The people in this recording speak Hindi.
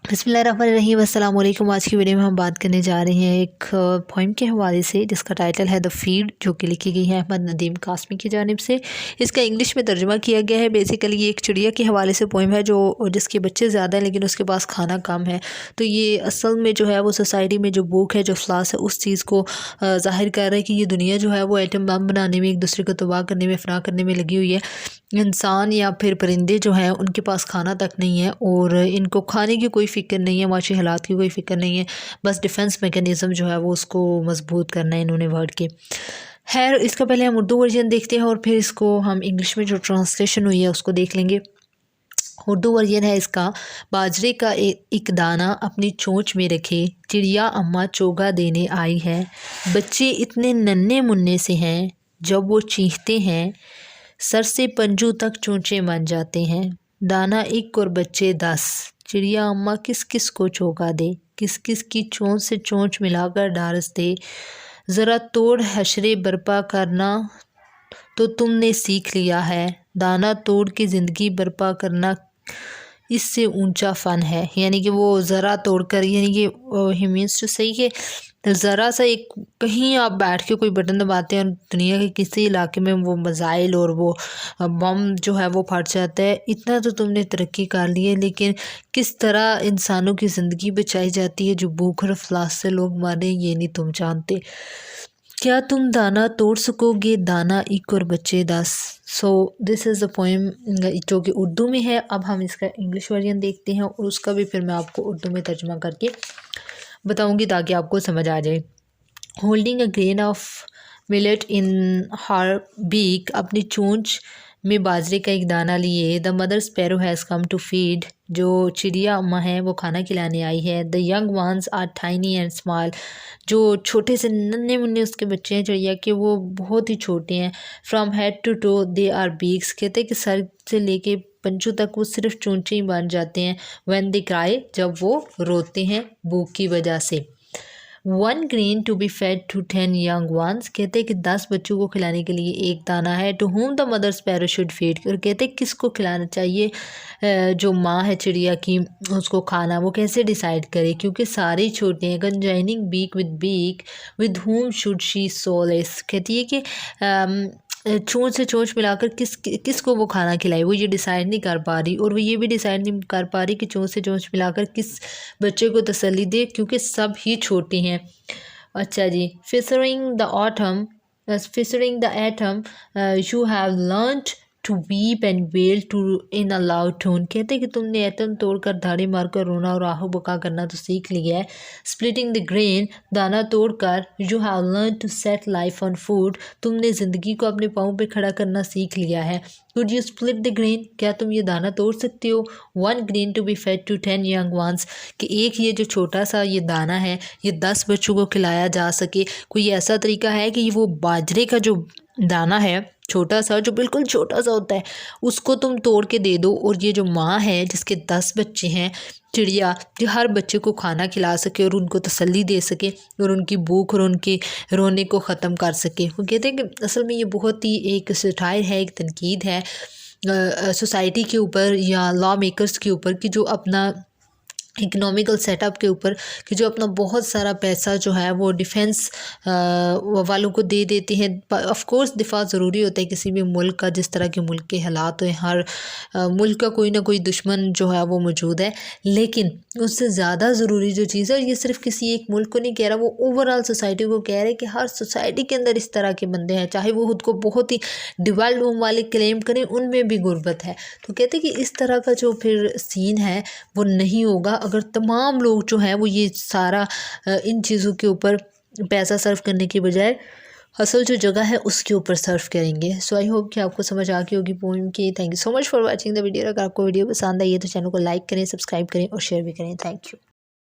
बिस्मिल्लाहिर्रहमानिर्रहीम। अस्सलाम वालेकुम। आज की वीडियो में हम बात करने जा रहे हैं एक पोइम के हवाले से जिसका टाइटल है द फीड, जो कि लिखी गई है अहमद नदीम कासमी की जानिब से। इसका इंग्लिश में तर्जुमा किया गया है। बेसिकली ये एक चिड़िया के हवाले से पोइम है जो जिसके बच्चे ज़्यादा हैं लेकिन उसके पास खाना कम है। तो ये असल में जो है वो सोसाइटी में जो भूख है, जो अफलास है, उस चीज़ को ज़ाहिर कर रहा है कि ये दुनिया जो है वो एटम बम बनाने में, एक दूसरे को तबाह करने में, फना करने में लगी हुई है। इंसान या फिर परिंदे जो हैं उनके पास खाना तक नहीं है और इनको खाने की कोई फ़िक्र नहीं है, माशी हालात की कोई फ़िक्र नहीं है। बस डिफेंस मैकेनिज़्म जो है वो उसको मजबूत करना है इन्होंने वर्ड के। खैर, इसका पहले हम उर्दू वर्जन देखते हैं और फिर इसको हम इंग्लिश में जो ट्रांसलेशन हुई है उसको देख लेंगे। उर्दू वर्जन है इसका। बाजरे का एक दाना अपनी चोंच में रखे, चिड़िया अम्मा चोगा देने आई है। बच्चे इतने नन्हे मुन्ने से हैं, जब वो चीखते हैं सर से पंजू तक चोंचे बन जाते हैं। दाना एक और बच्चे 10, चिड़िया अम्मा किस किस को चोगा दे, किस किस की चोंच से चोंच मिलाकर डारस दे। ज़रा तोड़ हशरे बर्पा करना तो तुमने सीख लिया है, दाना तोड़ के ज़िंदगी बर्पा करना इससे ऊंचा फ़न है। यानी कि वो ज़रा तोड़कर, यानी कि ही मीन्स टू सही है ज़रा सा एक कहीं आप बैठ के कोई बटन दबाते हैं और दुनिया के किसी इलाके में वो मिसाइल और वो बम जो है वो फट जाता है। इतना तो तुमने तरक्की कर ली है, लेकिन किस तरह इंसानों की ज़िंदगी बचाई जाती है, जो भूख और अफलास से लोग मारे, ये नहीं तुम जानते। क्या तुम दाना तोड़ सकोगे, दाना एक और बच्चे 10। So this is the poem जो कि उर्दू में है। अब हम इसका इंग्लिश वर्जन देखते हैं और उसका भी फिर मैं आपको उर्दू में तर्जुमा करके बताऊंगी ताकि आपको समझ आ जाए। Holding a grain of millet in her beak, अपनी चोंच में बाजरे का एक दाना लिए। The mother sparrow has come to feed, जो चिड़िया अम्मा है वो खाना खिलाने आई है। The young ones are tiny and small, जो छोटे से नन्हे मुन्ने उसके बच्चे हैं चिड़िया के, वो बहुत ही छोटे हैं। From head to toe they are beaks, कहते हैं कि सर से लेके पंचों तक वो सिर्फ चोंचे ही बन जाते हैं। व्हेन दे क्राई, जब वो रोते हैं भूख की वजह से। 1 grain to be fed to 10 young ones, कहते हैं कि 10 बच्चों को खिलाने के लिए एक दाना है। To whom the mother sparrow should feed, और कहते हैं किसको खिलाना चाहिए, जो माँ है चिड़िया की उसको खाना, वो कैसे डिसाइड करे, क्योंकि सारे छोटे हैं। Conjoining beak with whom should she solace, कहती है कि चोंच से चोंच मिलाकर किसको वो खाना खिलाए, वो ये डिसाइड नहीं कर पा रही। और वो ये भी डिसाइड नहीं कर पा रही कि चोंच से चोंच मिलाकर किस बच्चे को तसल्ली दे, क्योंकि सब ही छोटे हैं। अच्छा जी। फिशरिंग the atom you have learned to weep and wail to in a loud tone, कहते हैं कि तुमने एटम तोड़कर धाड़े मारकर रोना और आहो बका करना तो सीख लिया है। स्प्लिटिंग द ग्रेन, दाना तोड़कर। You have learn to set life on food, तुमने ज़िंदगी को अपने पाँव पे खड़ा करना सीख लिया है। Could you split the grain, क्या तुम ये दाना तोड़ सकते हो। 1 grain to be fed to 10 young ones, कि एक ये जो छोटा सा ये दाना है ये 10 बच्चों को खिलाया जा सके। कोई ऐसा तरीका है कि वो बाजरे का जो दाना है छोटा सा, जो बिल्कुल छोटा सा होता है, उसको तुम तोड़ के दे दो, और ये जो माँ है जिसके 10 बच्चे हैं चिड़िया, जो हर बच्चे को खाना खिला सके और उनको तसल्ली दे सके और उनकी भूख और उनके रोने को ख़त्म कर सके। वो कहते हैं कि असल में ये बहुत ही एक सटायर है, एक तनकीद है सोसाइटी के ऊपर या लॉ मेकर्स के ऊपर, कि जो अपना इकोनॉमिकल सेटअप के ऊपर, कि जो अपना बहुत सारा पैसा जो है वो डिफेंस वालों को दे देते हैं। ऑफ कोर्स दिफा ज़रूरी होता है किसी भी मुल्क का, जिस तरह के मुल्क के हालात हैं, हर मुल्क का कोई ना कोई दुश्मन जो है वो मौजूद है, लेकिन उससे ज़्यादा ज़रूरी जो चीज़ है, और ये सिर्फ किसी एक मुल्क को नहीं कह रहा, वो ओवरऑल सोसाइटी को कह रहे हैं कि हर सोसाइटी के अंदर इस तरह के बंदे हैं, चाहे वो खुद को बहुत ही डेवलप्ड होम वाले क्लेम करें, उनमें भी गुर्बत है। तो कहते हैं कि इस तरह का जो फिर सीन है वो नहीं होगा अगर तमाम लोग जो हैं वो ये सारा इन चीज़ों के ऊपर पैसा सर्व करने की बजाय असल जो जगह है उसके ऊपर सर्व करेंगे। सो आई होप कि आपको समझ आ गई होगी पोएम की। Thank you so much for watching the video. अगर आपको वीडियो पसंद आई है तो चैनल को लाइक करें, सब्सक्राइब करें और शेयर भी करें। Thank you.